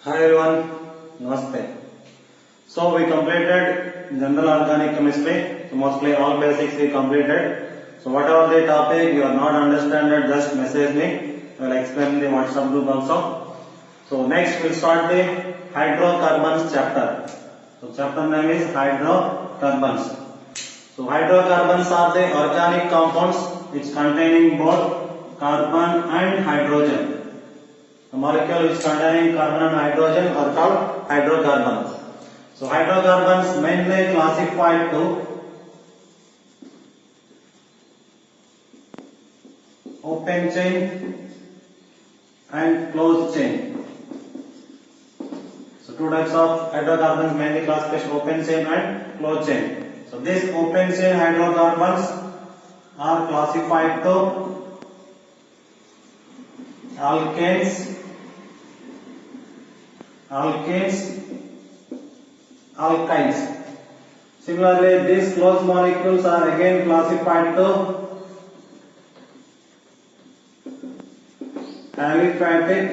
Hi everyone, Namaste. So we completed general organic chemistry. So mostly all basics we completed. So whatever the topic you are not understanding, just message me. I will explain in the WhatsApp group also. So next we'll start the hydrocarbons chapter. So chapter name is hydrocarbons. So hydrocarbons are the organic compounds which containing both carbon and hydrogen. The molecule which containing carbon and hydrogen are called hydrocarbons. So hydrocarbons mainly classified to open chain and closed chain. So two types of hydrocarbons mainly classified open chain and closed chain. So these open chain hydrocarbons are classified to alkanes, alkynes. Similarly, these closed molecules are again classified to aliphatic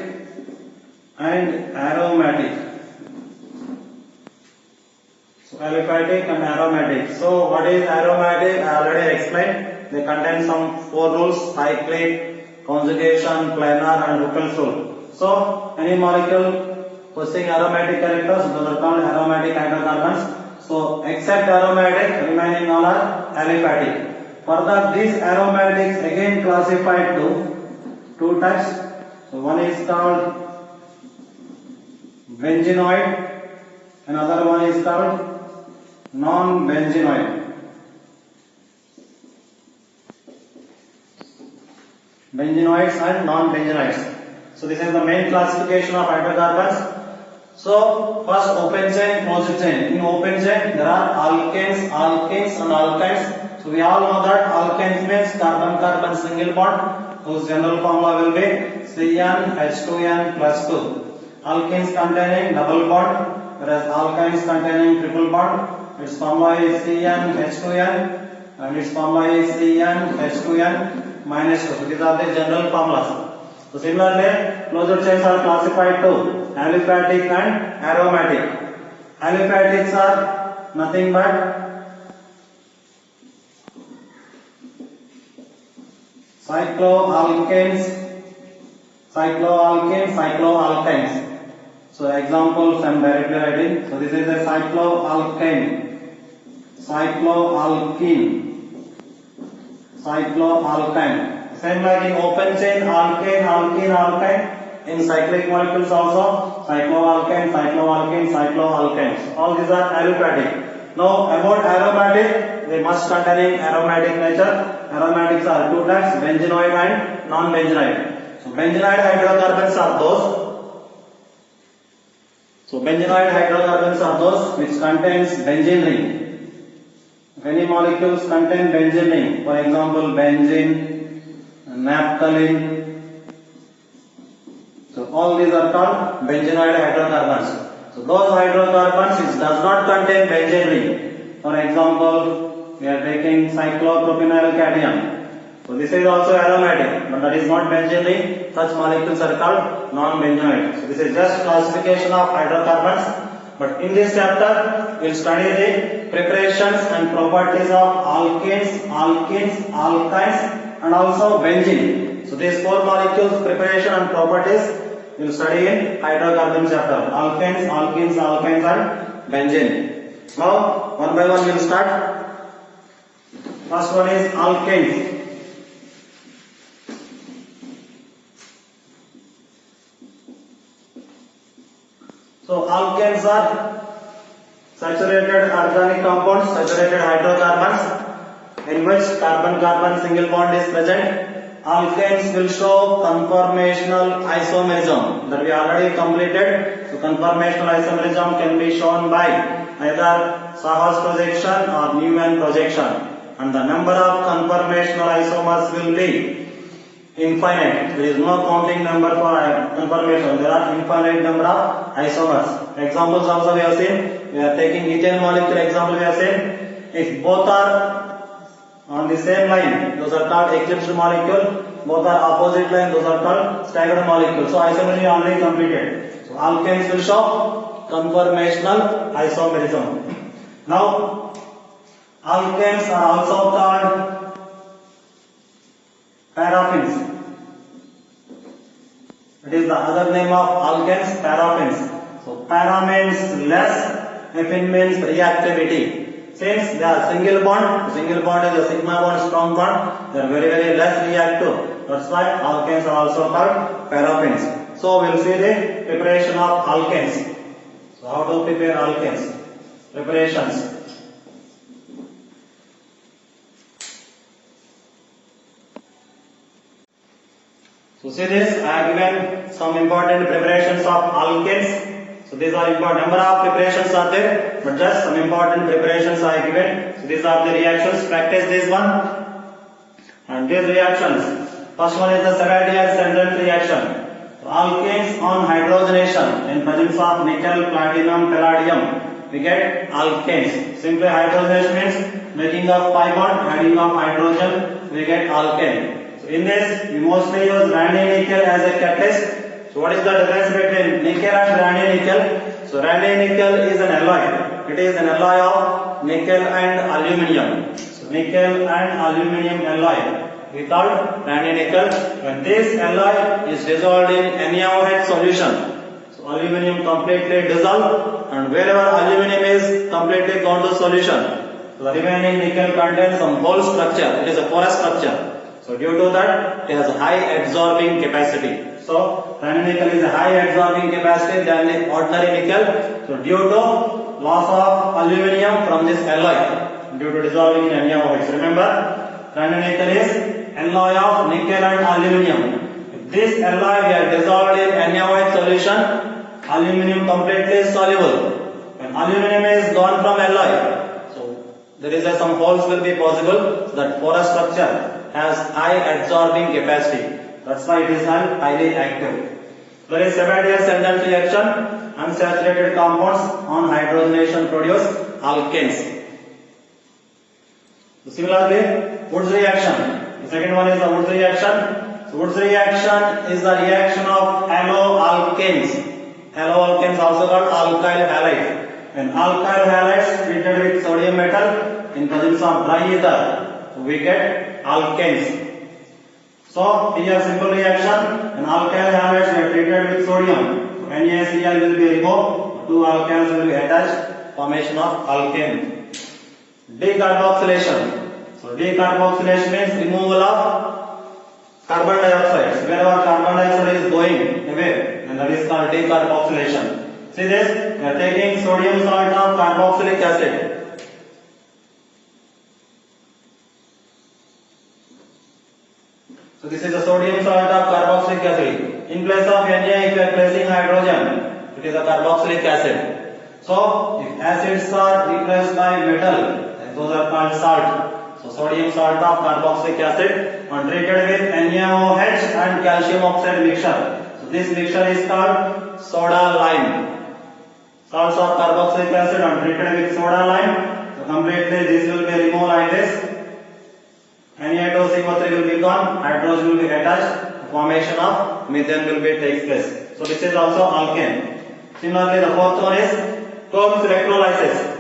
and aromatic. So aliphatic and aromatic. So what is aromatic? I already explained. They contain some four rules: cyclic, conjugation, planar, and Huckel's rule. So any molecule possessing aromatic characters, those are called aromatic hydrocarbons. So except aromatic, remaining all are aliphatic. Further, these aromatics again classified to two types. So one is called benzenoid, another one is called non-benzenoid. Benzenoids and non-benzenoids. So this is the main classification of hydrocarbons. So first open chain, closed chain. In open chain there are alkanes, alkenes and alkynes. So we all know that alkanes means carbon-carbon single bond, whose general formula will be CnH2n plus 2. Alkenes containing double bond, whereas alkynes containing triple bond. Its formula is CnH2n and its formula is CnH2n minus 2. So these are the general formulas. So similarly, closed chains are classified to aliphatic and aromatic. Aliphatics are nothing but cycloalkanes, cycloalkynes. So examples I am directly writing. So this is a cycloalkane, cycloalkyne. Same like in open chain, alkane, alkene, alkyne. In cyclic molecules also, cycloalkane, cycloalkynes. All these are aliphatic. Now about aromatic, they must containing aromatic nature. Aromatics are two types, benzenoid and non-benzenoid. So benzenoid hydrocarbons are those. So benzenoid hydrocarbons are those which contains benzene ring. If any molecules contain benzene ring, for example benzene, naphthalene. So all these are called benzenoid hydrocarbons. So those hydrocarbons which does not contain benzene ring. For example, we are taking cyclopropanyl cation. So this is also aromatic, but that is not benzene ring. Such molecules are called non-benzenoid. So this is just classification of hydrocarbons. But in this chapter, we will study the preparations and properties of alkanes, alkenes, alkynes, and also benzene. So these four molecules preparation and properties we will study in hydrocarbon chapter. Alkanes, alkenes, alkynes and benzene. Now one by one we will start. First one is alkanes. So alkanes are saturated organic compounds, saturated hydrocarbons in which carbon-carbon single bond is present. Alkanes will show conformational isomerism that we already completed. So conformational isomerism can be shown by either Saha's projection or Newman projection, and the number of conformational isomers will be infinite. There is no counting number for conformation. There are infinite number of isomers. Examples also we have seen. We are taking ethane molecule example we have seen. If both are on the same line, those are called eclipsed molecule. Both are opposite line, those are called staggered molecules. So isomerism already completed. So So alkanes will show conformational isomerism. Now alkanes are also called paraffins. It is the other name of alkanes, paraffins. So para means less, affin means reactivity. Since they are single bond is a sigma bond, strong bond, they are very less reactive. That's why alkanes are also called paraffins. So we will see the preparation of alkanes. So how to prepare alkanes? Preparations. So see this, I have given some important preparations of alkanes. So these are important. Number of preparations are there, but just some important preparations I have given. So these are the reactions. Practice this one. And these reactions. First one is the Sabatier-Sandel reaction. So alkanes on hydrogenation in presence of nickel, platinum, palladium, we get alkanes. Simply hydrogenation means making of pi bond, adding of hydrogen, we get alkane. So in this, we mostly use Raney nickel as a catalyst. So what is the difference between nickel and Raney nickel? So Raney nickel is an alloy. It is an alloy of nickel and aluminium. So nickel and aluminium alloy, we call Raney nickel. When this alloy is dissolved in NaOH solution, so aluminium completely dissolved, and wherever aluminium is completely gone to solution, so the remaining nickel contains some whole structure. It is a porous structure. So due to that, it has a high absorbing capacity. So Raney nickel is a high absorbing capacity than the ordinary nickel. So due to loss of aluminium from this alloy, due to dissolving in NaOH. Remember, Raney nickel is alloy of nickel and aluminium. If this alloy we are dissolved in NaOH solution, aluminium completely soluble. When aluminium is gone from alloy, so there is some holes will be possible. So that porous structure has high absorbing capacity. That's why it is highly active. There is Sabatier-Sandel reaction. Unsaturated compounds on hydrogenation produce alkanes. So similarly, Woods reaction. The second one is the Woods reaction. So Woods reaction is the reaction of haloalkanes. Haloalkanes also called alkyl halides. When alkyl halides treated with sodium metal in presence of dry ether, so we get alkanes. So here simple reaction, an alkyl halides are treated with sodium. So NaCl will be removed, two alkyls will be attached, formation of alkane. Decarboxylation. So decarboxylation means removal of carbon dioxide. So wherever carbon dioxide is going away, and that is called decarboxylation. See this, we are taking sodium salt of carboxylic acid. So this is the sodium salt of carboxylic acid. In place of Na, if you are placing hydrogen, it is a carboxylic acid. So if acids are replaced by metal, those are called salt. So sodium salt of carboxylic acid and treated with NaOH and calcium oxide mixture. So this mixture is called soda lime. Salts of carboxylic acid and treated with soda lime. So completely this will be removed like this. Na2CO3 will be gone, hydrogen will be attached, formation of methane will be takes place. So this is also alkane. Similarly, the fourth one is Kohm's electrolysis.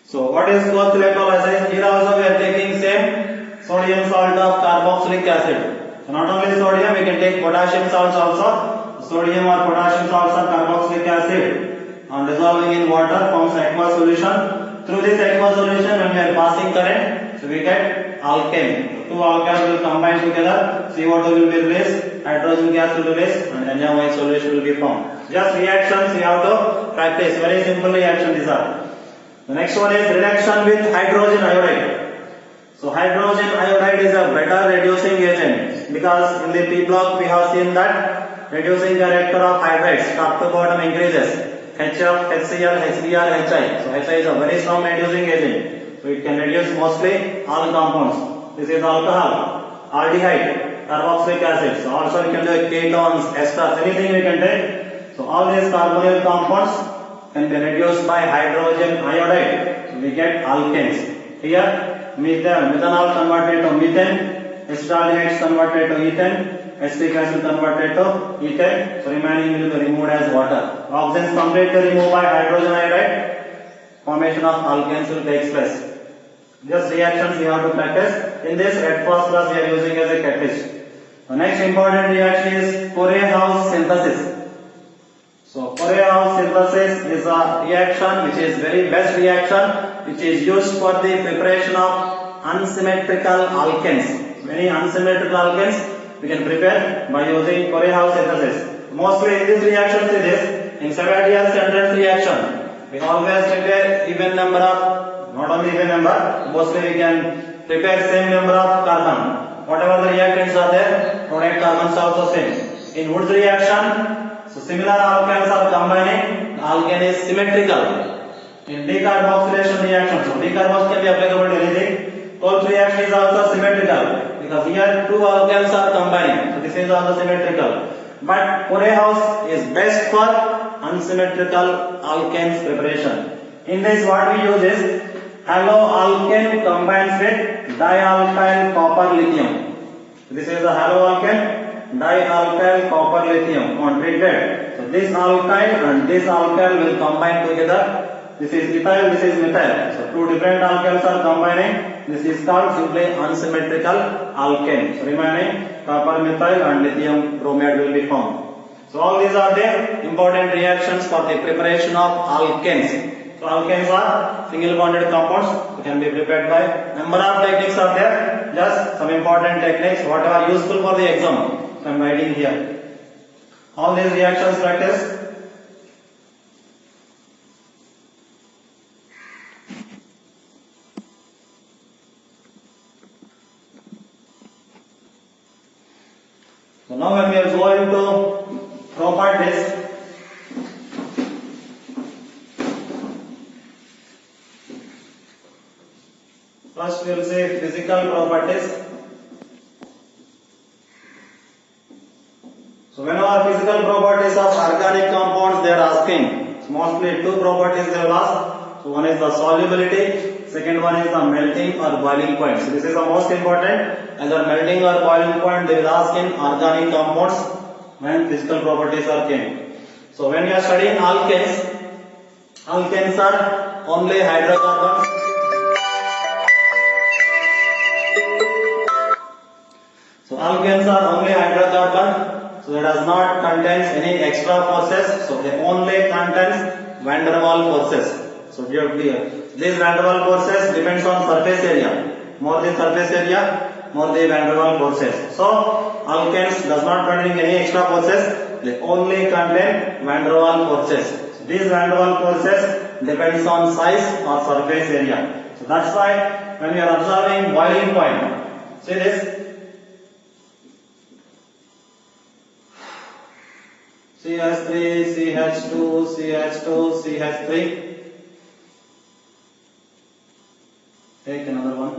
So what is Kohm's electrolysis? Here also we are taking same sodium salt of carboxylic acid. So not only sodium, we can take potassium salts also. Sodium or potassium salts of carboxylic acid and dissolving in water forms aqueous solution. Through this aqueous solution, when we are passing current, so we get alkane. Two alkyls will combine together, CO2 will be released, hydrogen gas will be released, and NaOH solution will be formed. Just reactions we have to practice. Very simple reaction these are. The next one is reduction with hydrogen iodide. So hydrogen iodide is a better reducing agent because in the P block we have seen that reducing character of hydrates top to bottom increases. HF, HCl, HBr, HI. So HI is a very strong reducing agent. So it can reduce mostly all compounds. This is alcohol, aldehyde, carboxylic acid. So also we can do ketones, esters, anything we can take. So all these carbonyl compounds can be reduced by hydrogen iodide. So we get alkanes. Here methanol converted to methane, acetaldehyde converted to ethane, acetic acid converted to ethane, so remaining will be removed as water. Oxygen is completely removed by hydrogen iodide. Formation of alkanes will take place. Just reactions we have to practice. In this, red phosphorus we are using as a catalyst. The next important reaction is Corey-House synthesis. So Corey-House synthesis is a reaction which is very best reaction which is used for the preparation of unsymmetrical alkanes. Many unsymmetrical alkanes we can prepare by using Corey-House synthesis. Mostly in this reaction see this, in Savarius entrance reaction we always prepare even number of, not only even number, mostly we can prepare same number of carbon. Whatever the reactants are there, product carbons are also same. In Wood's reaction, so similar alkanes are combining, the alkane is symmetrical. In decarboxylation reaction, so decarbox can be applicable to anything. Kolb reaction is also symmetrical because here two alkanes are combining, so this is also symmetrical. But Corey-House is best for unsymmetrical alkanes preparation. In this what we use is haloalkane combines with dialkyl copper lithium. This is a haloalkane, dialkyl copper lithium untreated. So this alkyl and this alkyl will combine together. This is ethyl, this is methyl. So two different alkyls are combining. This is called simply unsymmetrical alkane. So remaining copper methyl and lithium bromide will be formed. So all these are the important reactions for the preparation of alkanes. So alkanes are single bonded compounds, can be prepared by number of techniques are there. Just some important techniques, whatever are useful for the exam. So I am writing here. All these reactions practice. So now when we are going to properties, first we will say physical properties. So whenever physical properties of organic compounds they are asking, so mostly two properties they will ask. So one is the solubility, second one is the melting or boiling point. So this is the most important. Either melting or boiling point they will ask in organic compounds when physical properties are came. So when you are studying alkanes, alkanes are only hydrocarbons. So alkanes are only hydrocarbon, so it does not contains any extra forces, so they only contains van der Waals forces. So these van der Waals forces depends on surface area. More the surface area, more the van der Waals forces. So alkanes does not contain any extra forces, they only contain van der Waals forces. So these van der Waals forces depends on size or surface area. So that's why when we are observing boiling point, see this. CH3, CH2, CH2, CH3. Take another one.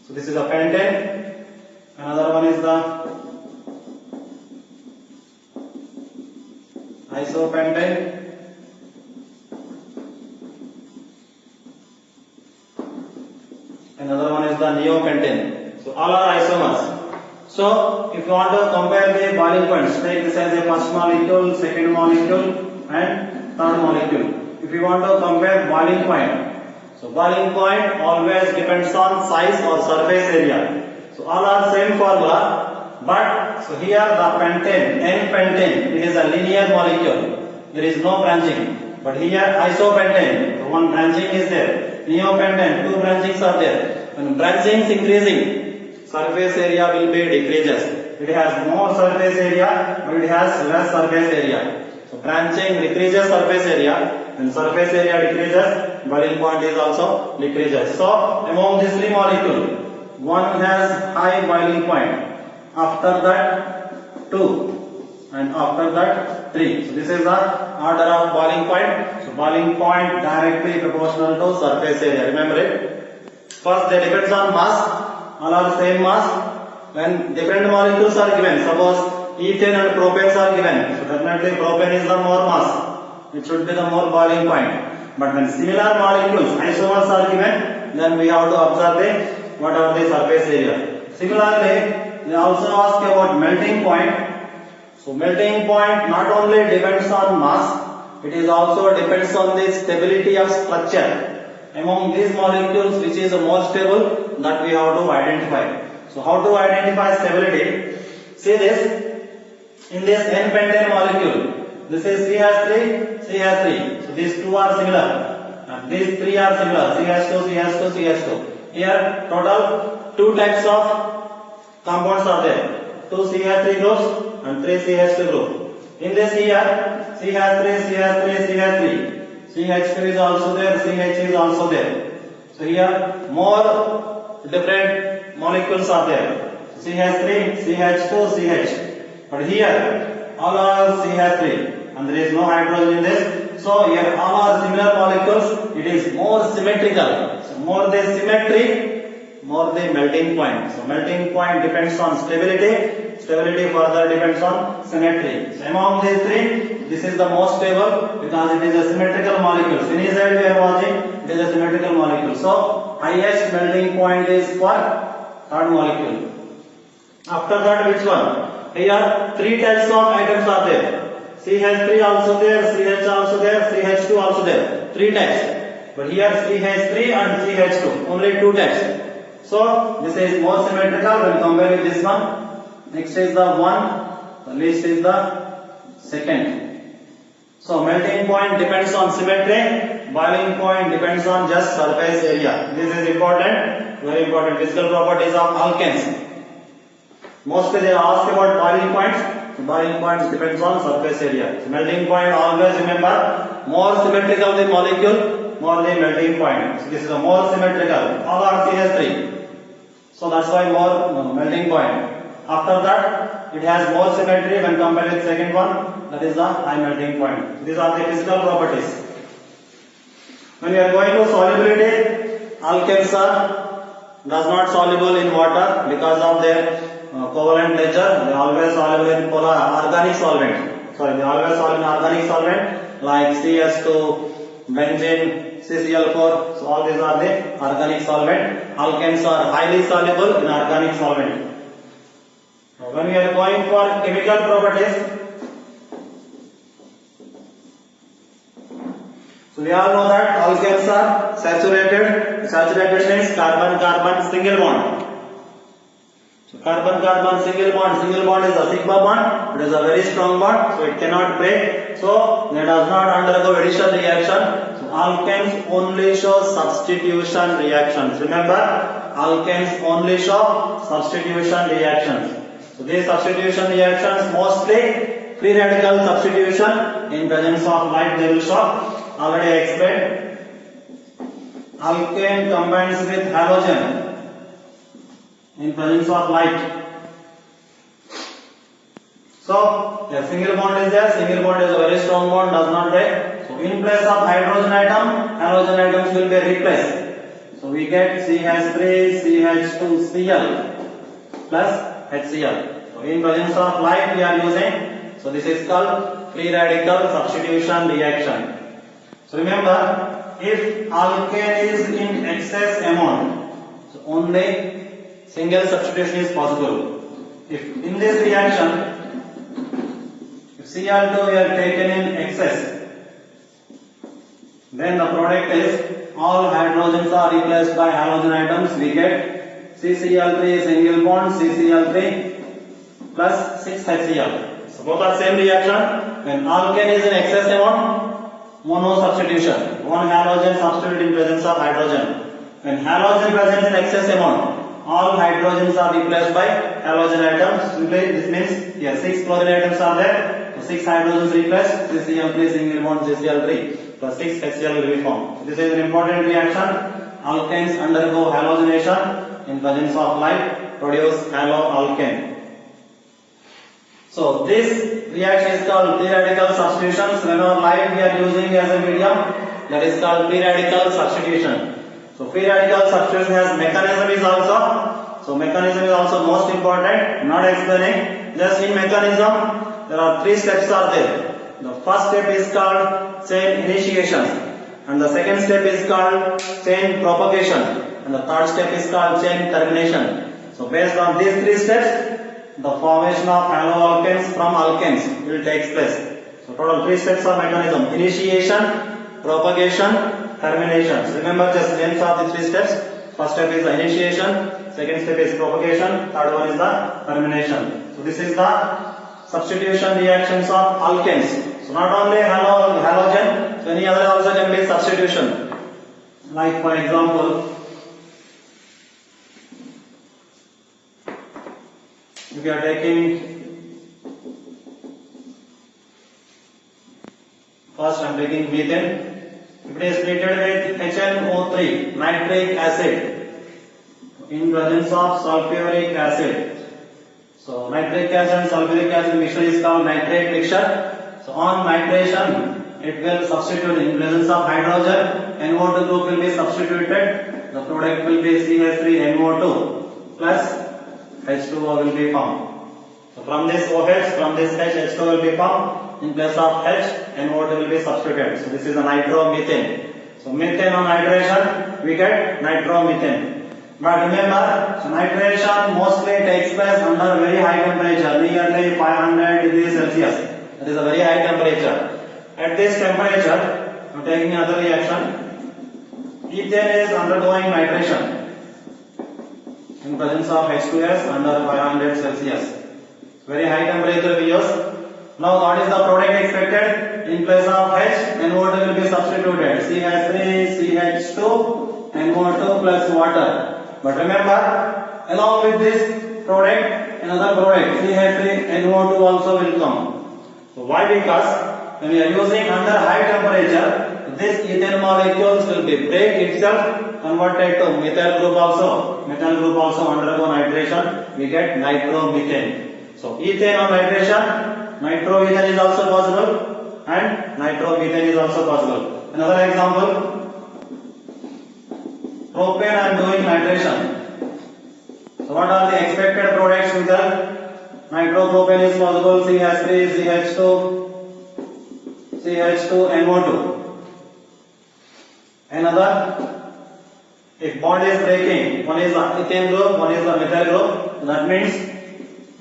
So this is a pentane. Another one is the isopentane. Another one is the neopentane. So all are isomers. So if you want to compare the boiling points, take this as a first molecule, second molecule and third molecule. If you want to compare boiling point, so boiling point always depends on size or surface area. So all are same formula, but so here the pentane, N-pentane, it is a linear molecule. There is no branching. But here isopentane, so one branching is there. Neopentane, two branchings are there. When branching is increasing, surface area will be decreases. It has more surface area, but it has less surface area. So branching decreases surface area. When surface area decreases, boiling point is also decreases. So among these three molecules, one has high boiling point. After that, 2, and after that 3. So this is the order of boiling point. So boiling point directly proportional to surface area. Remember it. First, they depends on mass. All are same mass. When different molecules are given, suppose ethane and propanes are given, so definitely propane is the more mass. it should be the more boiling point. But when similar molecules, isomers are given, then we have to observe the whatever the surface area. Similarly, they also ask about melting point. So melting point not only depends on mass, it is also depends on the stability of structure. Among these molecules, which is more stable, that we have to identify. So how to identify stability? See this, in this N-pentane molecule, this is CH3, CH3. So these two are similar. And these three are similar. CH2, CH2, CH2. Here total two types of compounds are there. Two CH3 groups and three CH2 groups. In this here, CH3, CH3, CH3. CH2 is also there, CH is also there. So here more different molecules are there. CH3, CH2, CH. But here all are CH3 and there is no hydrogen in this. So here all are similar molecules. It is more symmetrical. So more the symmetry, more the melting point. So melting point depends on stability. Stability further depends on symmetry. So among these three, this is the most stable because it is a symmetrical molecule. Any side we are watching, it is a symmetrical molecule. So highest melting point is for third molecule. After that, which one? Here three types of items are there. CH3 also there, CH also there, CH2 also there. Three types. But here CH3 and CH2, only two types. So this is more symmetrical when compared with this one. Next is the one, the least is the second. So melting point depends on symmetry, boiling point depends on just surface area. This is important, very important. Physical properties of alkanes. Mostly they ask about boiling points. So boiling points depends on surface area. So melting point, always remember, more symmetrical the molecule, more the melting point. So this is a more symmetrical. All are CH3. So that's why more melting point. After that, it has more symmetry when compared with second one, that is the high melting point. These are the physical properties. When we are going to solubility, alkanes are does not soluble in water because of their covalent nature. They always soluble in organic solvent. Sorry, they always soluble in organic solvent like CS2, benzene, CCl4. So all these are the organic solvent. Alkanes are highly soluble in organic solvent. When we are going for chemical properties, so we all know that alkanes are saturated. Saturated means carbon-carbon single bond. So carbon-carbon single bond is a sigma bond. It is a very strong bond, so it cannot break. So it does not undergo addition reaction. So alkanes only show substitution reactions. Remember, alkanes only show substitution reactions. So these substitution reactions mostly free radical substitution in presence of light they will show. Already I explained. Alkane combines with halogen in presence of light. So a single bond is there. Single bond is a very strong bond, does not break. So in place of hydrogen atom, halogen atoms will be replaced. So we get CH3, CH2Cl plus HCl. So in presence of light we are using. So this is called free radical substitution reaction. So remember, if alkane is in excess amount, so only single substitution is possible. If in this reaction, if Cl2 we are taken in excess, then the product is all hydrogens are replaced by halogen atoms. We get CCl3 single bond, CCl3 plus 6HCl. So both are same reaction. When alkane is in excess amount, mono substitution. One halogen substitute in presence of hydrogen. When halogen present in excess amount, all hydrogens are replaced by halogen atoms. Simply this means here 6 chlorine atoms are there. So 6 hydrogens replaced. CCl3 single bond CCl3 plus 6 HCl will be formed. This is an important reaction. Alkanes undergo halogenation in presence of light, produce haloalkane. So this reaction is called free radical substitution. Whenever light we are using as a medium, that is called free radical substitution. So free radical substitution has mechanism is also. So mechanism is also most important. Not explaining. Just in mechanism, there are 3 steps are there. The first step is called chain initiation, and the second step is called chain propagation, and the third step is called chain termination. So based on these three steps, the formation of haloalkanes from alkanes will take place. So total three steps of mechanism: initiation, propagation, termination. So remember just names of the three steps. First step is the initiation, second step is propagation, third one is the termination. So this is the substitution reactions of alkanes. So not only halogen, so any other also can be substitution. Like for example, if you are taking, first I am taking methane. If it is treated with HNO3, nitric acid, in presence of sulfuric acid. So nitric acid and sulfuric acid mixture is called nitrate mixture. So on nitration, it will substitute in presence of hydrogen, NO2 group will be substituted. The product will be CH3NO2 plus H2O will be formed. So from this OH, from this H, H2O will be formed. In place of H, NO2 will be substituted. So this is a nitromethane. So methane on nitration, we get nitromethane. But remember, so nitration mostly takes place under very high temperature, nearly 500 degrees Celsius. That is a very high temperature. At this temperature, I am taking another reaction. Ethane is undergoing nitration in presence of H2S under 500 Celsius. Very high temperature we use. Now what is the product expected? In place of H, NO2 will be substituted. CH3, CH2, NO2 plus water. But remember, along with this product, another product, CH3, NO2 also will come. So why? Because when we are using under high temperature, this ethane molecules will be break itself, converted to methyl group also. Methyl group also undergo nitration. We get nitromethane. So ethane on nitration, nitroethane is also possible and nitromethane is also possible. Another example, propane I am doing nitration. So what are the expected products with that? Nitropropane is possible, CH3, CH2, NO2. Another, if bond is breaking, one is the ethane group, one is the methyl group, that means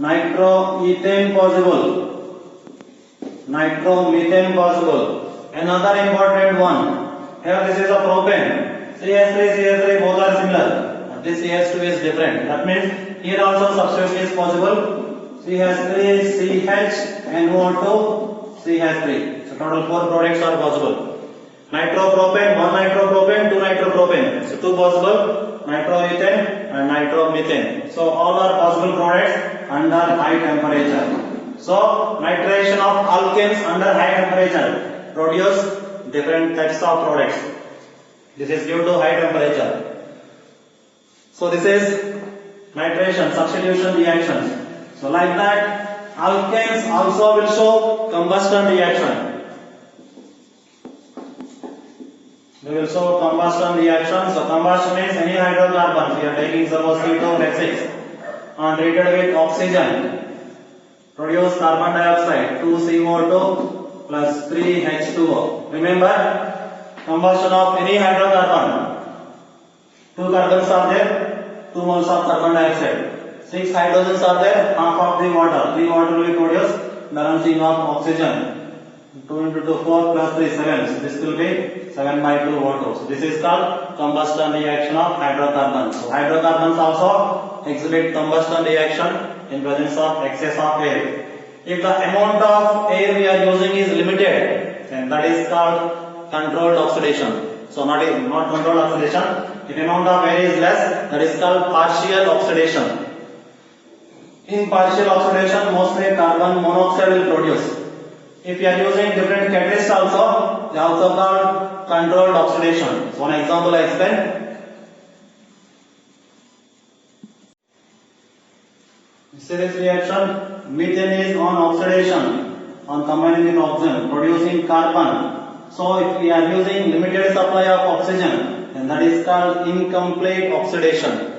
nitroethane possible. Nitromethane possible. Another important one. Here this is a propane. CH3, both are similar. But this CH2 is different. That means here also substitution is possible. CH3, CH, NO2, CH3. So total 4 products are possible. Nitropropane, 1 nitropropane, 2 nitropropane. So 2 possible. Nitroethane and nitromethane. So all are possible products under high temperature. So nitration of alkanes under high temperature produce different types of products. This is due to high temperature. So this is nitration, substitution reactions. So like that, alkanes also will show combustion reaction. They will show combustion reaction. So combustion means any hydrocarbon. We are taking suppose C2H6 and treated with oxygen. Produce carbon dioxide 2CO2 plus 3H2O. Remember, combustion of any hydrocarbon, 2 carbons are there, 2 moles of carbon dioxide, 6 hydrogens are there, half of the water, 3 water will be produced, balancing of oxygen. 2 into 2, 4 plus 3, 7. So this will be 7 by 2 O2. So this is called combustion reaction of hydrocarbons. So hydrocarbons also exhibit combustion reaction in presence of excess of air. If the amount of air we are using is limited, then that is called controlled oxidation. So not controlled oxidation. If amount of air is less, that is called partial oxidation. In partial oxidation, mostly carbon monoxide will produce. If you are using different catalysts also, they are also called controlled oxidation. So one example I explain. See this reaction, methane is on oxidation, on combining with oxygen, producing carbon. So if we are using limited supply of oxygen, then that is called incomplete oxidation.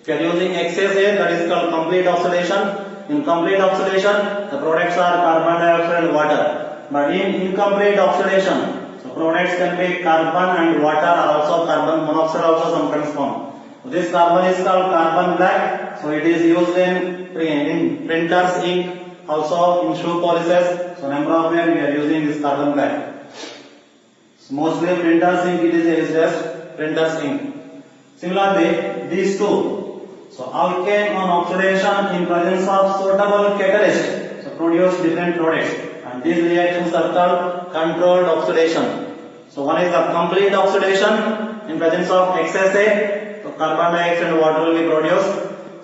If you are using excess air, that is called complete oxidation. In complete oxidation, the products are carbon dioxide and water. But in incomplete oxidation, The products can be carbon and water, also carbon monoxide also sometimes found. So this carbon is called carbon black. So it is used in printers, ink, also in shoe polishes. So number of where we are using this carbon black. So mostly printers ink it is used as printers ink. Similarly, these two. So alkane on oxidation in presence of suitable catalyst. So produce different products. And these reactions are called controlled oxidation. So one is the complete oxidation in presence of excess A. So carbon dioxide and water will be produced.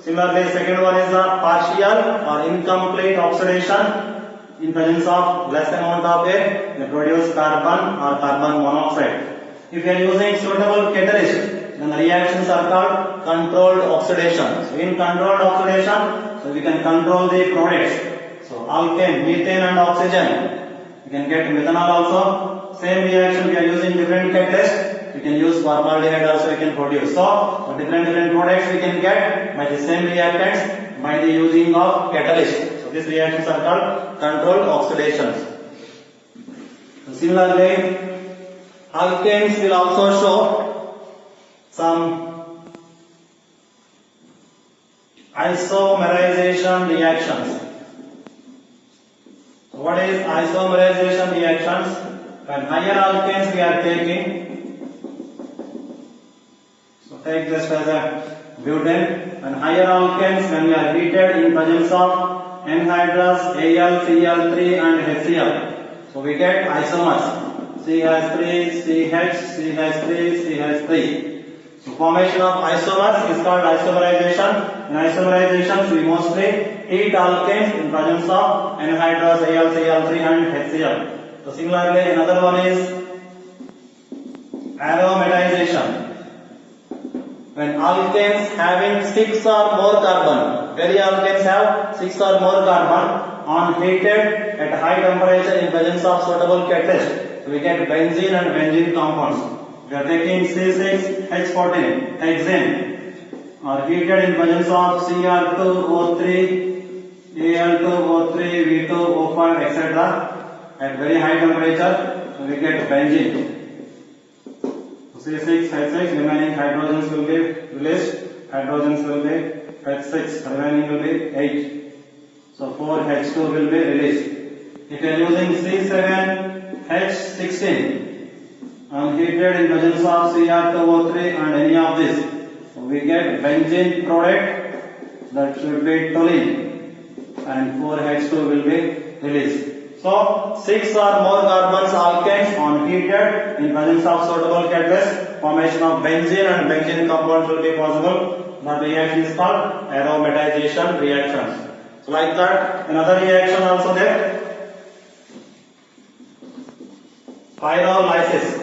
Similarly, second one is the partial or incomplete oxidation in presence of less amount of A. They produce carbon or carbon monoxide. If you are using suitable catalyst, then the reactions are called controlled oxidation. So in controlled oxidation, so we can control the products. So alkane, methane and oxygen. You can get methanol also. Same reaction we are using different catalysts. We can use formaldehyde also we can produce. So different products we can get by the same reactants by the using of catalyst. So these reactions are called controlled oxidations. So similarly, alkanes will also show some isomerization reactions. So what is isomerization reactions? When higher alkanes we are taking, so take this as a butane. When higher alkanes when we are heated in presence of anhydrous Al, Cl3 and HCl, so we get isomers. CH3, CH, CH3, CH3. So formation of isomers is called isomerization. In isomerization, we mostly heat alkanes in presence of anhydrous Al, Cl3 and HCl. So similarly, another one is aromatization. When alkanes having 6 or more carbon, very alkanes have 6 or more carbon on heated at high temperature in presence of suitable catalyst, so we get benzene and benzene compounds. We are taking C6H14 hexane or heated in presence of Cr2O3, Al2O3, V2O5, etc. at very high temperature, so we get benzene. C6H6, remaining hydrogens will be released, hydrogens will be H6, remaining will be 8. So 4H2 will be released. If you are using C7H16 and heated in presence of Cr2O3 and any of this, so we get benzene product, that should be toluene, and 4H2 will be released. So 6 or more carbons alkanes on heated in presence of suitable catalyst, formation of benzene and benzene compounds will be possible. That reaction is called aromatization reactions. So like that, another reaction also there, pyrolysis.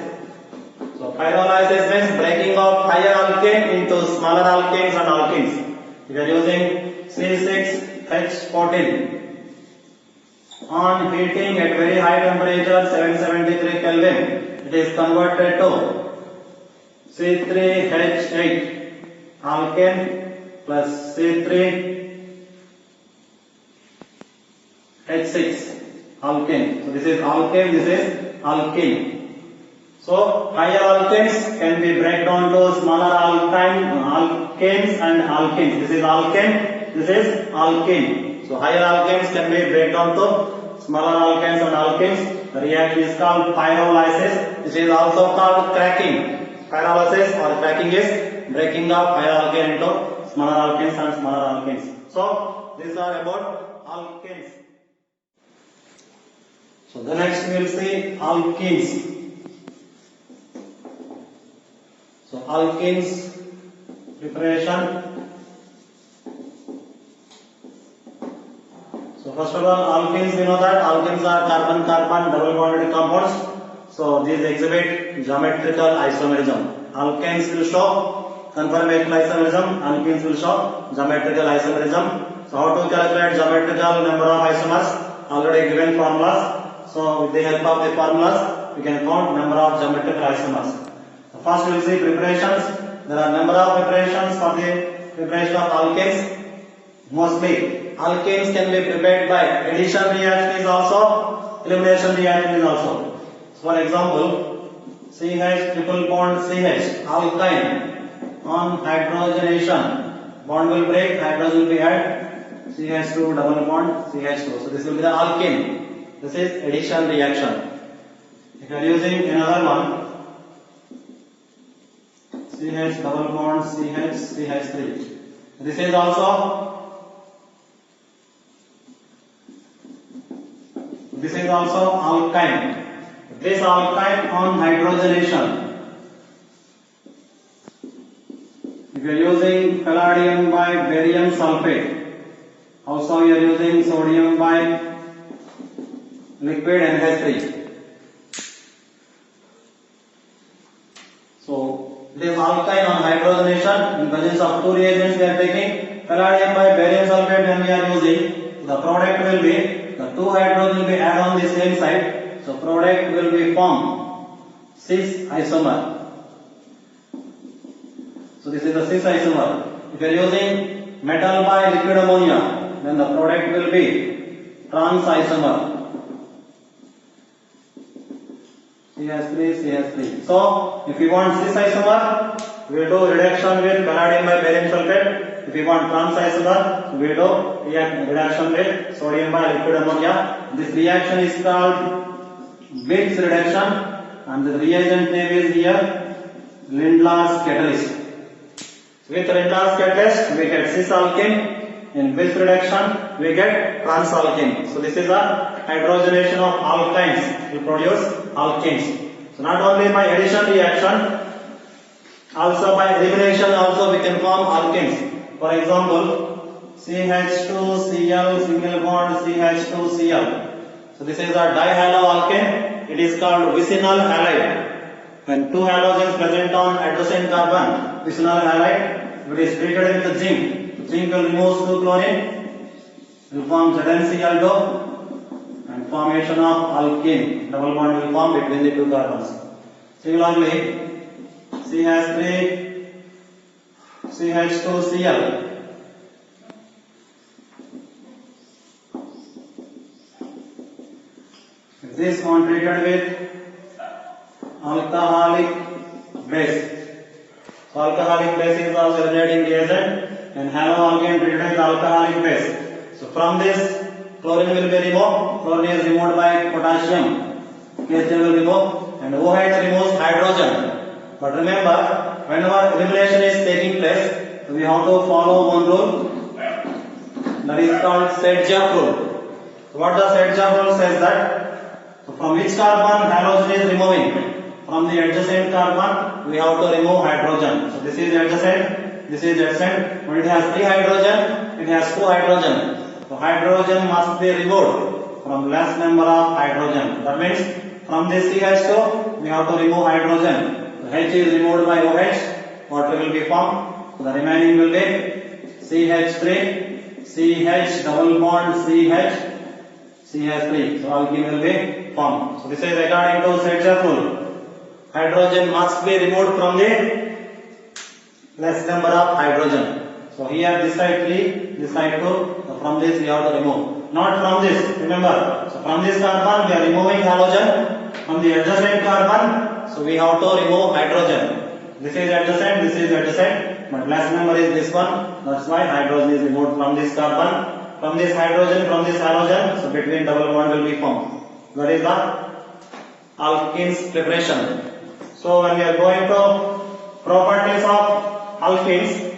So pyrolysis means breaking of higher alkane into smaller alkanes and alkenes. We are using C6H14. On heating at very high temperature 773 Kelvin, it is converted to C3H8 alkane plus C3H6 alkane. So this is alkane, this is alkene. So higher alkanes can be break down to smaller alkanes and alkenes. This is alkane, this is alkene. So higher alkanes can be break down to smaller alkanes and alkenes. The reaction is called pyrolysis. This is also called cracking. Pyrolysis or cracking is breaking of higher alkane into smaller alkanes and smaller alkenes. So these are about alkanes. So the next we will see alkenes. So alkenes preparation. So first of all, alkenes, we know that alkenes are carbon-carbon double bonded compounds. So these exhibit geometrical isomerism. Alkenes will show conformational isomerism. Alkenes will show geometrical isomerism. So how to calculate geometrical number of isomers? Already given formulas. So with the help of the formulas, we can count number of geometrical isomers. So first we will see preparations. There are number of preparations for the preparation of alkenes. Mostly alkenes can be prepared by addition reaction is also, elimination reaction is also. So for example, CH triple bond CH, alkyne. On hydrogenation, bond will break, hydrogen will be added, CH2 double bond CH2. So this will be the alkene. This is addition reaction. If you are using another one, CH double bond CH CH3. This is also alkyne. This alkyne on hydrogenation. If you are using palladium by barium sulfate, also you are using sodium by liquid NH3. So it is alkyne on hydrogenation. In presence of two reagents we are taking palladium by barium sulfate when we are using, the product will be, the two hydrogen will be added on the same side. So product will be formed cis isomer. So this is the cis isomer. If you are using metal by liquid ammonia, then the product will be trans isomer. CH3. So if we want cis isomer, we will do reduction with palladium by barium sulfate. If we want trans isomer, we will do reduction with sodium by liquid ammonia. This reaction is called Wilks reduction, and the reagent name is here Lindlar's catalyst. With Lindlar's catalyst, we get cis alkene. In Wilks reduction, we get trans alkene. So this is a hydrogenation of alkynes will produce alkenes. So not only by addition reaction, also by elimination also we can form alkenes. For example, CH2Cl single bond CH2Cl. So this is a dihaloalkane. It is called vicinal halide. When two halogens present on adjacent carbon, vicinal halide, it is treated with zinc. Zinc will remove 2 chlorine, will form ZnCl2, and formation of alkene. Double bond will form between the two carbons. Similarly, CH3 CH2Cl. This one treated with alcoholic base. So alcoholic base is also eliminating reagent, and haloalkane treated with alcoholic base. So from this, chlorine will be removed. Chlorine is removed by potassium. KCl will remove, and OH removes hydrogen. But remember, whenever elimination is taking place, we have to follow one rule. That is called Sedgwick rule. So what the Sedgwick rule says that? So from which carbon halogen is removing? From the adjacent carbon, we have to remove hydrogen. So this is adjacent, this is adjacent. When it has 3 hydrogen, it has 2 hydrogen. So hydrogen must be removed from less number of hydrogen. That means from this CH2, we have to remove hydrogen. So H is removed by OH. Water will be formed. So the remaining will be CH3, CH double bond CH, CH3. So alkene will be formed. So this is according to Sedgwick rule. Hydrogen must be removed from the less number of hydrogen. So here this side 3, this side 2. So from this we have to remove. Not from this. Remember. So from this carbon we are removing halogen. From the adjacent carbon, so we have to remove hydrogen. This is adjacent, but less number is this one. That's why hydrogen is removed from this carbon. From this hydrogen, from this halogen, so between double bond will be formed. That is the alkenes preparation. So when we are going to properties of alkenes,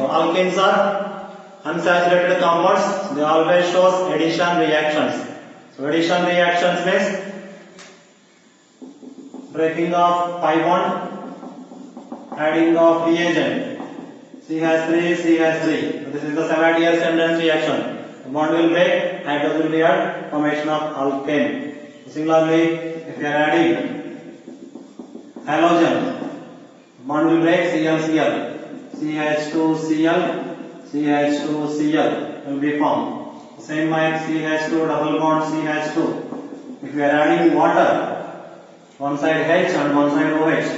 So alkenes are unsaturated compounds. They always shows addition reactions. So addition reactions means breaking of pi bond, adding of reagent. CH3. So this is the Savatier-Sandens reaction. The bond will break, hydrogen will be added, formation of alkane. Similarly, if you are adding halogen, bond will break, ClCl. CH2Cl will be formed. Same like CH2 double bond CH2. If you are adding water, one side H and one side OH,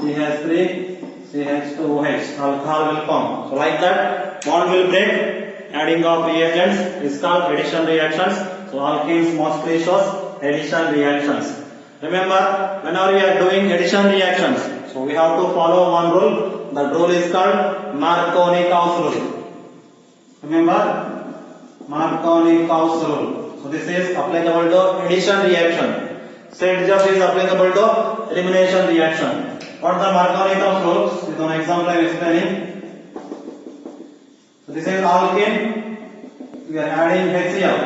CH3, CH2OH, alcohol will form. So like that, bond will break adding of reagents is called addition reactions. So alkenes mostly shows addition reactions. Remember, whenever we are doing addition reactions, so we have to follow one rule. That rule is called Markovnikov rule. Remember, Markovnikov rule. So this is applicable to addition reaction. Sedgwick is applicable to elimination reaction. What the Markovnikov rule? With an example I am explaining. So this is alkene. We are adding HCl.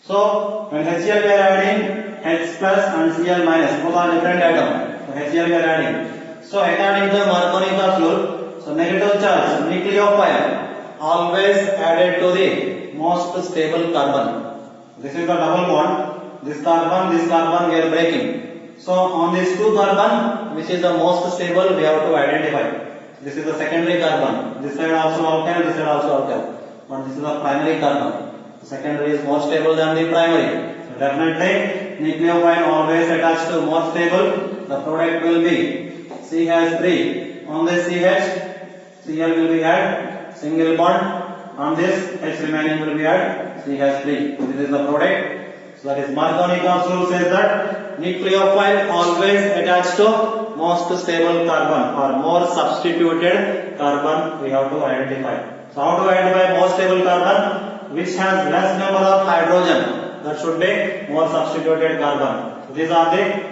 So when HCl we are adding H plus and Cl minus, both are different atoms. So HCl we are adding. So according to Markovnikov rule, so negative charge nucleophile always added to the most stable carbon. This is the double bond. This carbon we are breaking. So on this two carbon, which is the most stable, we have to identify. This is the secondary carbon. This side also alkyl, this side also alkyl. But this is the primary carbon. The secondary is more stable than the primary. So definitely nucleophile always attached to more stable. The product will be CH3. On this CH, Cl will be add single bond. On this H remaining will be add CH3. This is the product. So that is Markovnikov rule says that nucleophile always attached to most stable carbon or more substituted carbon we have to identify. So how to identify more stable carbon? Which has less number of hydrogen. That should be more substituted carbon. So these are the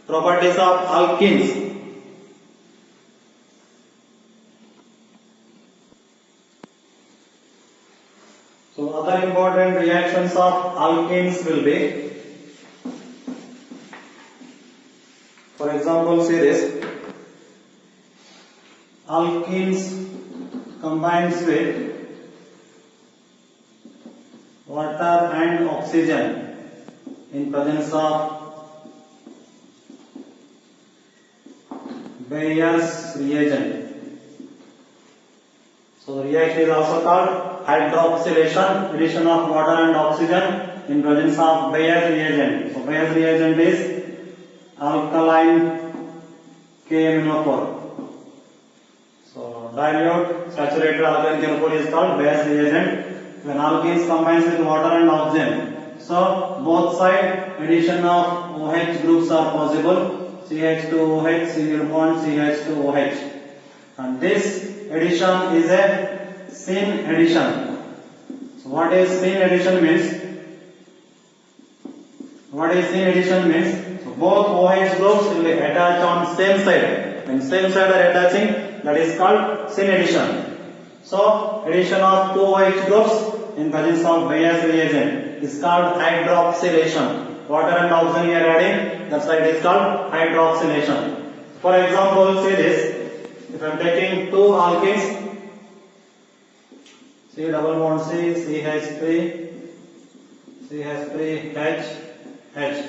properties of alkenes. So other important reactions of alkenes will be, for example, see this, alkenes combines with water and oxygen in presence of Bayer's reagent. So the reaction is also called hydroxylation, addition of water and oxygen in presence of Bayer's reagent. So Bayer's reagent is alkaline KMnO4. So dilute saturated alkaline KMnO4 is called Bayer's reagent. When alkenes combines with water and oxygen, so both side addition of OH groups are possible. CH2OH, single bond CH2OH. And this addition is a syn addition. So what is syn addition means? What is syn addition means? So both OH groups will be attached on same side. When same side are attaching, that is called syn addition. So addition of two OH groups in presence of Bayer's reagent is called hydroxylation. Water and oxygen we are adding, that side is called hydroxylation. For example, see this. If I am taking two alkenes, C double bond C, CH3, CH3H, H.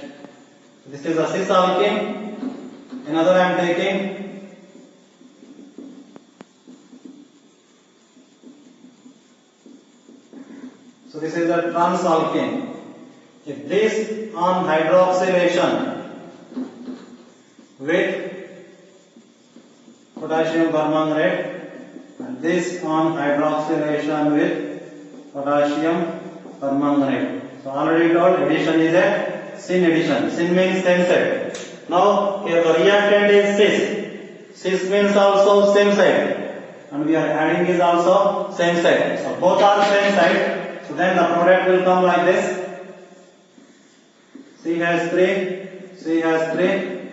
This is a cis alkene. Another I am taking so this is a trans alkene. If this on hydroxylation with potassium permanganate and this on hydroxylation with potassium permanganate. So already told addition is a syn addition. Syn means same side. Now here the reactant is cis. Cis means also same side. And we are adding is also same side. So both are same side. So then the product will come like this. CH3, CH3.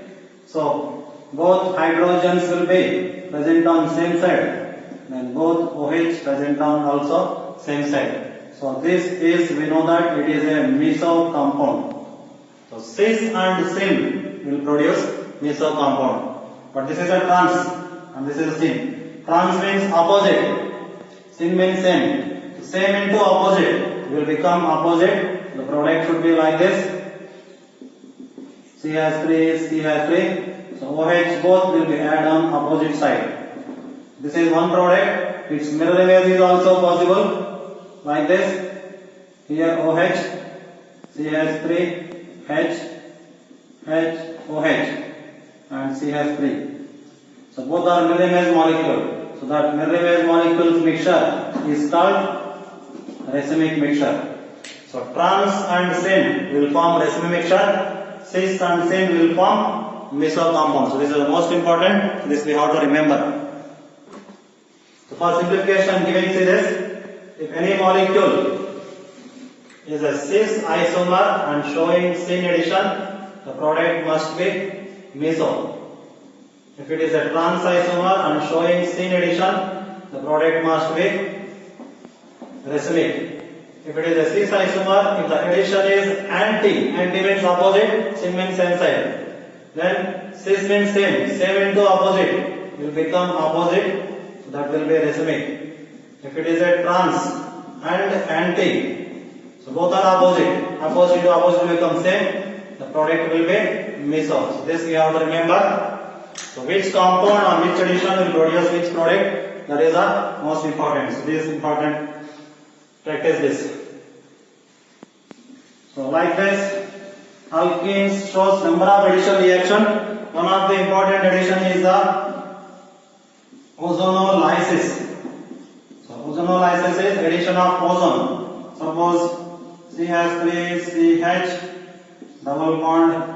So both hydrogens will be present on same side. Then both OH present on also same side. So this is, we know that it is a meso compound. So cis and syn will produce meso compound. But this is a trans and this is syn. Trans means opposite. Syn means same. Same into opposite will become opposite. The product should be like this. CH3, CH3. So OH both will be added on opposite side. This is one product. Its mirror image is also possible. Like this. Here OH, CH3, H, H, OH and CH3. So both are mirror image molecule. So So that Merriweather molecules mixture is called racemic mixture. So trans and syn will form racemic mixture, cis and syn will form meso compound. So this is the most important, this we have to remember. So for simplification I'm giving see this, if any molecule is a cis isomer and showing syn addition, the product must be meso. If it is a trans isomer and showing syn addition, the product must be racemic. If it is a cis isomer, if the addition is anti means opposite, syn means same side. Then cis means same into opposite will become opposite, so that will be racemic. If it is a trans and anti, so both are opposite to opposite will become same, the product will be meso. So this we have to remember. So which compound or which addition will produce which product, that is the most important. So this is important, practice this. So like this, alkenes shows number of addition reaction. One of the important addition is the ozonolysis. So ozonolysis is addition of ozone. Suppose CH3CH double bond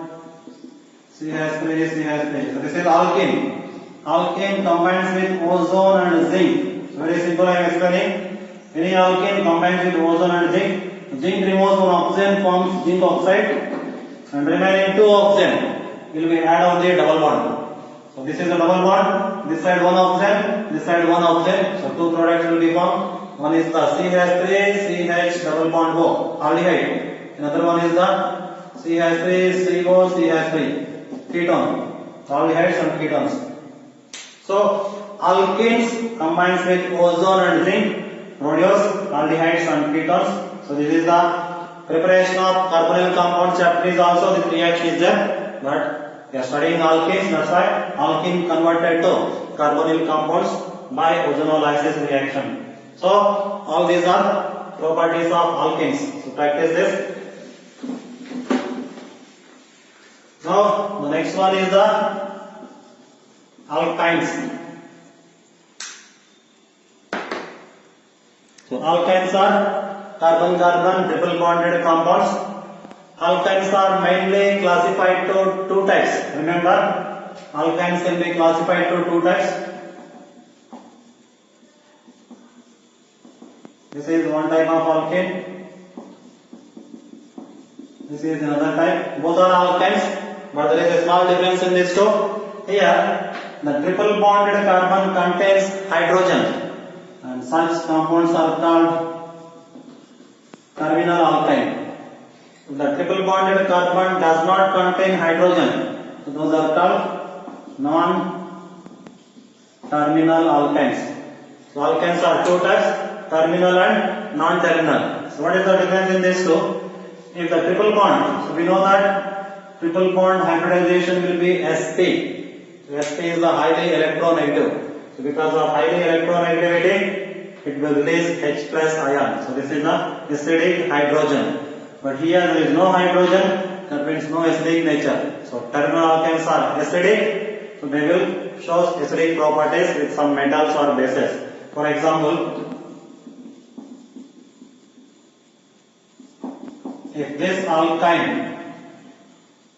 CH3CH3. So this is alkene. Alkene combines with ozone and zinc. So very simple I am explaining. Any alkene combines with ozone and zinc. Zinc removes one oxygen, forms zinc oxide, and remaining two oxygen will be added on the double bond. So this is a double bond. This side one oxygen, this side one oxygen. So two products will be formed. One is the CH3CH double bond O, aldehyde. Another one is the CH3CO CH3. Ketone, aldehydes and ketones. So alkenes combines with ozone and zinc produce aldehydes and ketones. So this is the preparation of carbonyl compound chapter is also this reaction is there, but we are studying alkenes, that's why alkene converted to carbonyl compounds by ozonolysis reaction. So all these are properties of alkenes. So practice this. Now the next one is the alkynes. So alkynes are carbon-carbon triple bonded compounds. Alkynes are mainly classified to two types. Remember, alkynes can be classified to two types. This is one type of alkane. This is another type. Both are alkynes, but there is a small difference in these two. Here, the triple bonded carbon contains hydrogen, and such compounds are called terminal alkyne. The triple bonded carbon does not contain hydrogen, so those are called non-terminal alkynes. So alkynes are two types, terminal and non-terminal. So what is the difference in these two? If the triple bond, so we know that triple bond hybridization will be sp. So sp is the highly electronegative. So because of highly electronegativity, it will release H plus ion. So this is the acidic hydrogen. But here there is no hydrogen, that means no acidic nature. So terminal alkynes are acidic, so they will show acidic properties with some metals or bases. For example, if this alkyne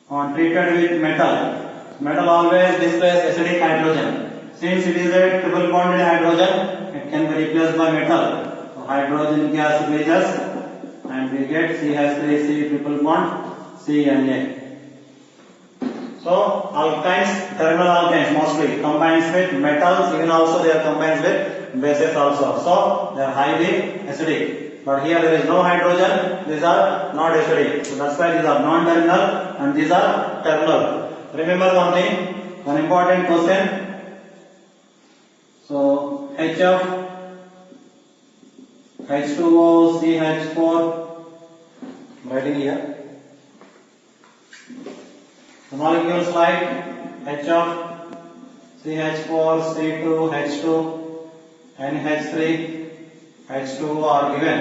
on treated with metal always displays acidic hydrogen. Since it is a triple bonded hydrogen, it can be replaced by metal. So hydrogen gas releases and we get CH3C triple bond CNA. So alkynes, terminal alkynes mostly combines with metals, even also they are combined with bases also. So they are highly acidic. But here there is no hydrogen, these are not acidic. So that's why these are non-terminal and these are terminal. Remember one thing, one important question. So HF, H2O, CH4, writing here. The molecules like HF, CH4, C2, H2, NH3, H2O are given,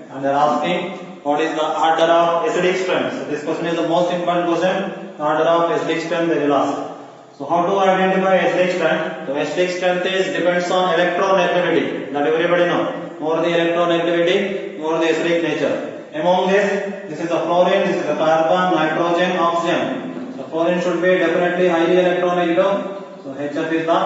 and they are asking what is the order of acidic strength. So this question is the most important question. The order of acidic strength they will ask. So how to identify acidic strength? So acidic strength is depends on electronegativity. That everybody know. More the electronegativity, more the acidic nature. Among this is the fluorine, this is the carbon, nitrogen, oxygen. So fluorine should be definitely highly electronegative. So HF is the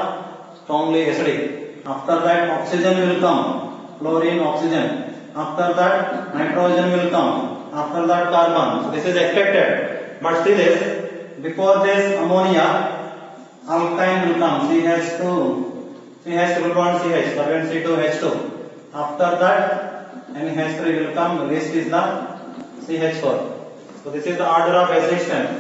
strongly acidic. After that oxygen will come. Fluorine, oxygen. After that nitrogen will come. After that carbon. So this is expected. But still is before this ammonia, alkyne will come, CH2, CH triple bond CH, C2H2. After that, NH3 will come, the rest is the CH4. So this is the order of acidic strength.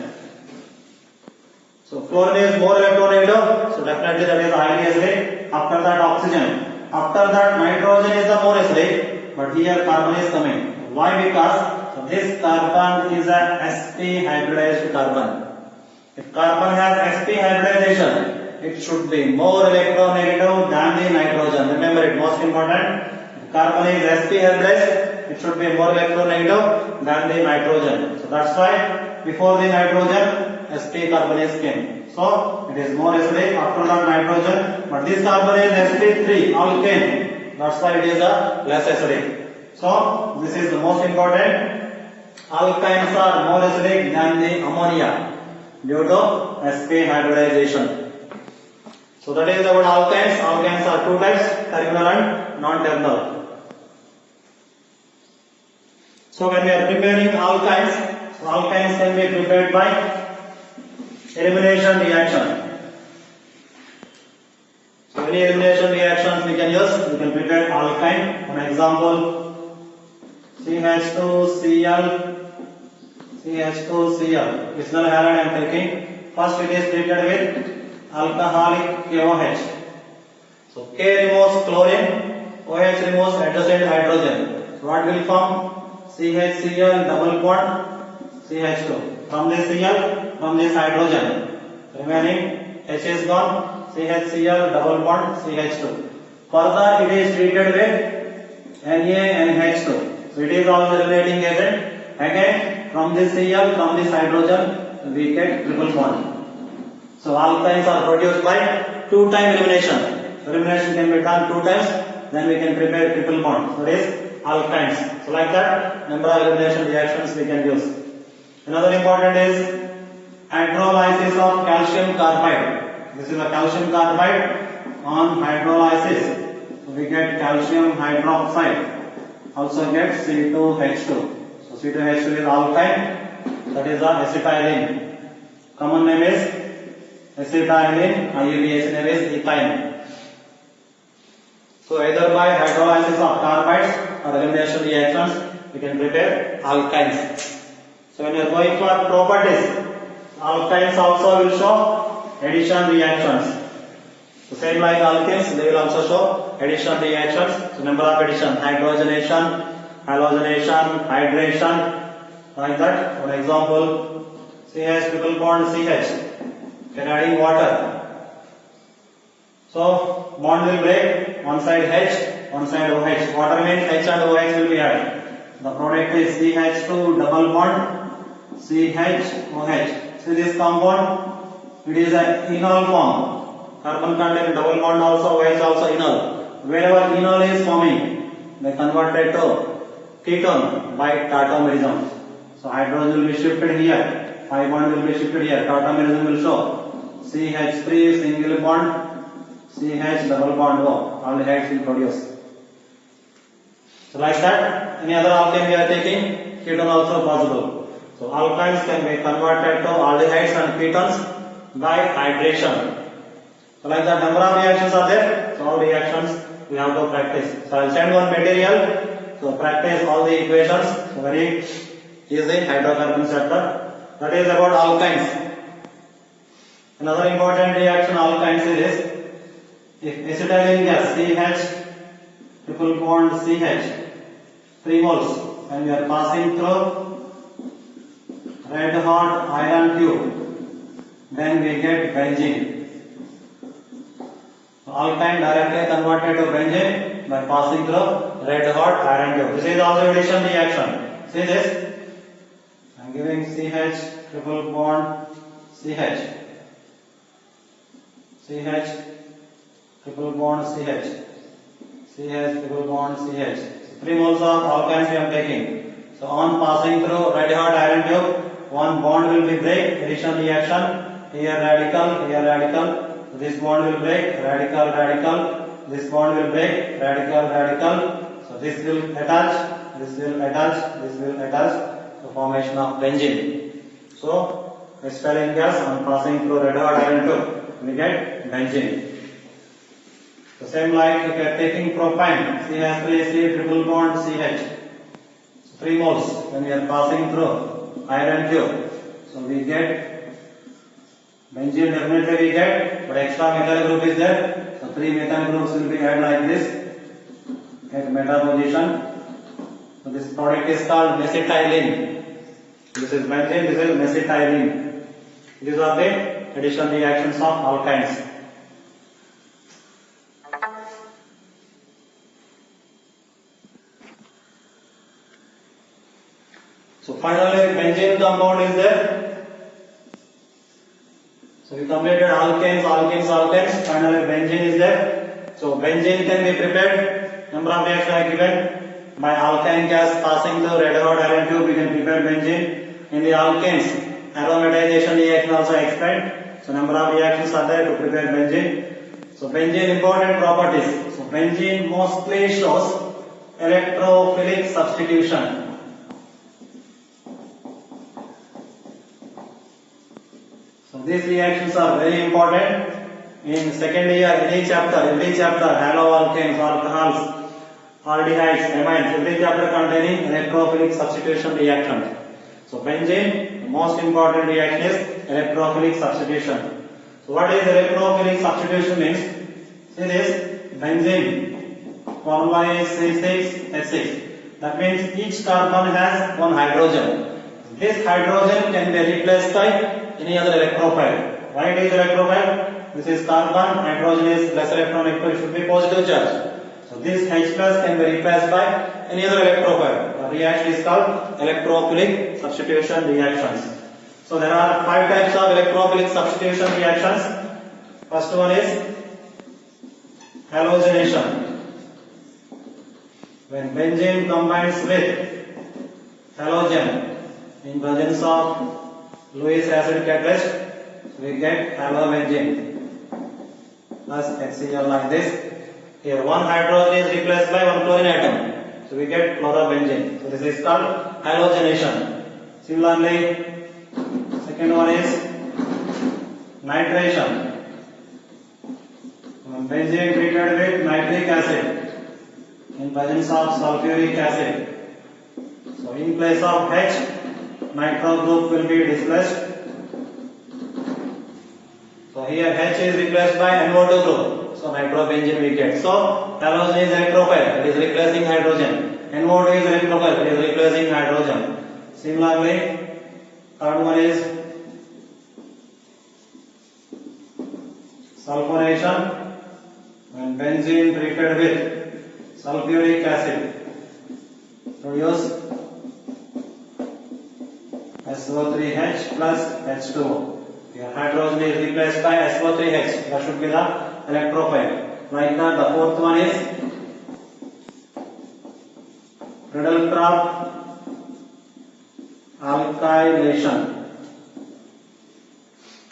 So fluorine is more electronegative, so definitely that is highly acidic. After that oxygen. After that nitrogen is the more acidic, but here carbon is coming. Why? Because this carbon is a sp hybridized carbon. If carbon has sp hybridization, it should be more electronegative than the nitrogen. Remember it, most important. If carbon is sp hybridized, it should be more electronegative than the nitrogen. So that's why before the nitrogen, sp carbon is came. So it is more acidic. After that nitrogen, but this carbon is sp3 alkane. That's why it is a less acidic. So this is the most important. Alkynes are more acidic than the ammonia due to sp hybridization. So that is about alkynes. Alkynes are two types, terminal and non-terminal. So when we are preparing alkynes, alkynes can be prepared by elimination reaction. So any elimination reactions we can use, we can prepare alkyne. For example, CH2Cl, CH2Cl. Additional halide I am taking. First it is treated with alcoholic KOH. So K removes chlorine, OH removes adjacent hydrogen. So what will form? CHCl double bond CH2. From this Cl, from this hydrogen. Remaining H is gone, CHCl double bond CH2. Further it is treated with NaNH2. So it is also eliminating agent. Again from this Cl, from this hydrogen, we get triple bond. So alkynes are produced by two-time elimination. Elimination can be done two times, then we can prepare triple bond. So it is alkynes. So like that, number of elimination reactions we can use. Another important is hydrolysis of calcium carbide. This is a calcium carbide on hydrolysis. So we get calcium hydroxide. Also get C2H2. So C2H2 is alkyne. That is the acetylene. Common name is acetylene. IUPAC name is ethyne. So either by hydrolysis of carbides or elimination reactions, we can prepare alkynes. So when you are going for properties, alkynes also will show addition reactions. So same like alkenes, they will also show addition reactions. So number of addition, hydrogenation, halogenation, hydration, like that. For example, CH triple bond CH. Can adding water. So bond will break, one side H, one side OH. Water means H and OH will be added. The product is CH2 double bond CH-OH. See this compound, it is an enol form. Carbon contain double bond also, OH also enol. Wherever enol is forming, they converted to ketone by tautomerism. So hydrogen will be shifted here, pi bond will be shifted here, tautomerism will show CH3 single bond CH double bond O, aldehydes will produce. So like that, any other alkane we are taking, ketone also possible. So alkynes can be converted to aldehydes and ketones by hydration. So like that, number of reactions are there. So all reactions we have to practice. So I will send one material. So practice all the equations. So very easy hydrocarbon chapter. That is about alkynes. Another important reaction alkynes is if acetylene gas CH triple bond CH 3 moles and we are passing through red hot iron tube, then we get benzene. So alkyne directly converted to benzene by passing through red hot iron tube. This is also addition reaction. See this? I am giving CH triple bond CH. CH, triple bond CH, CH, triple bond CH. So 3 moles of alkanes we are taking. So on passing through red hot iron tube, one bond will be break, addition reaction. Here radical, here radical. So this bond will break, radical, radical. This bond will break, radical, radical. So this will attach, this will attach, this will attach. The formation of benzene. So crystalline gas on passing through red hot iron tube, we get benzene. The same like if you are taking propane, CH3C triple bond CH. So 3 moles when we are passing through iron tube. So we get benzene, definitely we get, but extra methyl group is there. So 3 methyl groups will be added like this at meta position. So this product is called mesitylene. This is benzene, this is mesitylene. These are the addition reactions of alkynes. So finally benzene compound is there. So we completed alkanes, alkenes, alkanes. Finally benzene is there. So benzene can be prepared. Number of reactions are given. By alkyne gas passing through red hot iron tube, we can prepare benzene. In the alkanes, aromatization reaction also explained. So number of reactions are there to prepare benzene. So benzene important properties. So benzene mostly shows electrophilic substitution. So these reactions are very important. In second year, every chapter, haloalkanes, alcohols, aldehydes, amines, every chapter containing electrophilic substitution reaction. So benzene, the most important reaction is electrophilic substitution. So what is electrophilic substitution means? See this, benzene, formula is C6H6. That means each carbon has one hydrogen. This hydrogen can be replaced by any other electrophile. Why it is electrophile? This is carbon, hydrogen is less electron equal, should be positive charge. So this H plus can be replaced by any other electrophile. The reaction is called electrophilic substitution reactions. So there are 5 types of electrophilic substitution reactions. First one is halogenation. When benzene combines with halogen in presence of Lewis acid catalyst, we get halobenzene plus HCl like this. Here one hydrogen is replaced by one chlorine atom, so we get chlorobenzene. So this is called halogenation. Similarly, second one is nitration. When benzene treated with nitric acid in presence of sulfuric acid, so in place of H, nitro group will be displaced. So here H is replaced by NO2 group. So nitrobenzene we get. So halogen is electrophile, it is replacing hydrogen. NO2 is electrophile, it is replacing hydrogen. Similarly, third one is sulfonation. When benzene treated with sulfuric acid, produce SO3H plus H2O. Here hydrogen is replaced by SO3H. That should be the electrophile. Like that, the fourth one is Friedel-Crafts alkylation.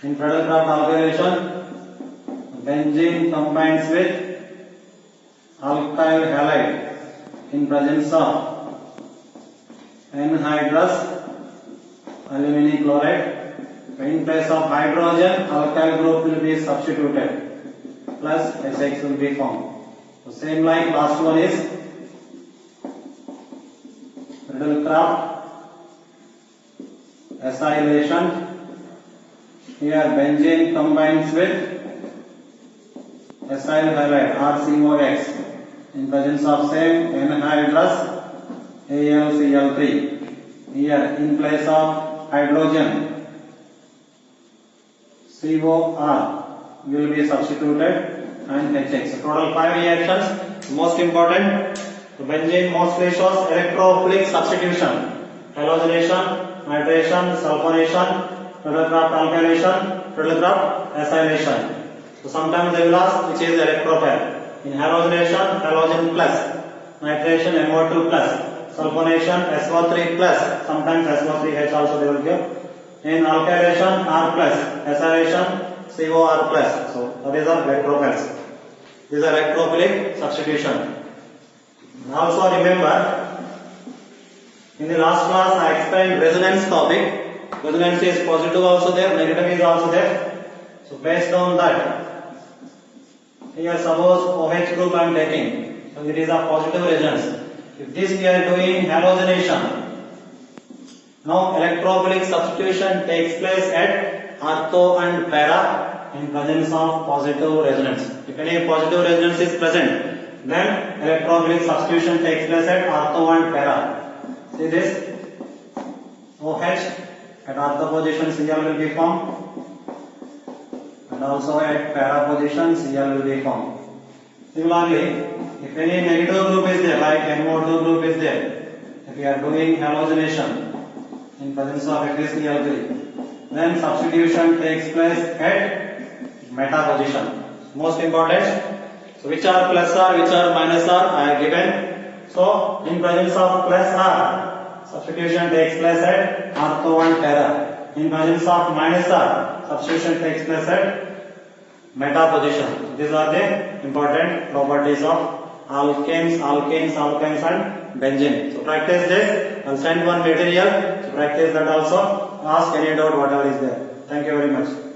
In Friedel-Crafts alkylation, benzene combines with alkyl halide in presence of anhydrous aluminum chloride. In place of hydrogen, alkyl group will be substituted plus SX will be formed. So same like last one is Friedel-Crafts acylation. Here benzene combines with acyl halide RCOX in presence of same anhydrous AlCl3. Here in place of hydrogen, COR will be substituted and HX. So total 5 reactions. Most important, the benzene mostly shows electrophilic substitution. Halogenation, nitration, sulfonation, Friedel-Crafts alkylation, Friedel-Crafts acylation. So sometimes they will ask which is electrophile. In halogenation, halogen plus. Nitration, NO2 plus. Sulfonation, SO3 plus. Sometimes SO3H also they will give. In alkylation, R plus. Acylation, COR plus. So that is our electrophiles. This is electrophilic substitution. Also remember, in the last class I explained resonance topic. Resonance is positive also there, negative is also there. So based on that, here suppose OH group I am taking. So it is a positive resonance. If this we are doing halogenation, now electrophilic substitution takes place at ortho and para in presence of positive resonance. If any positive resonance is present, then electrophilic substitution takes place at ortho and para. See this OH at ortho position Cl will be formed, and also at para position Cl will be formed. Similarly, if any negative group is there, like NO2 group is there, if we are doing halogenation in presence of AgCl3, then substitution takes place at meta position. Most important. So which are plus R, which are minus R, I have given. So in presence of plus R, substitution takes place at ortho and para. In presence of minus R, substitution takes place at meta position. These are the important properties of alkanes, alkanes, alkynes and benzene. So practice this. I'll send one material. So practice that also. Ask any doubt whatever is there. Thank you very much.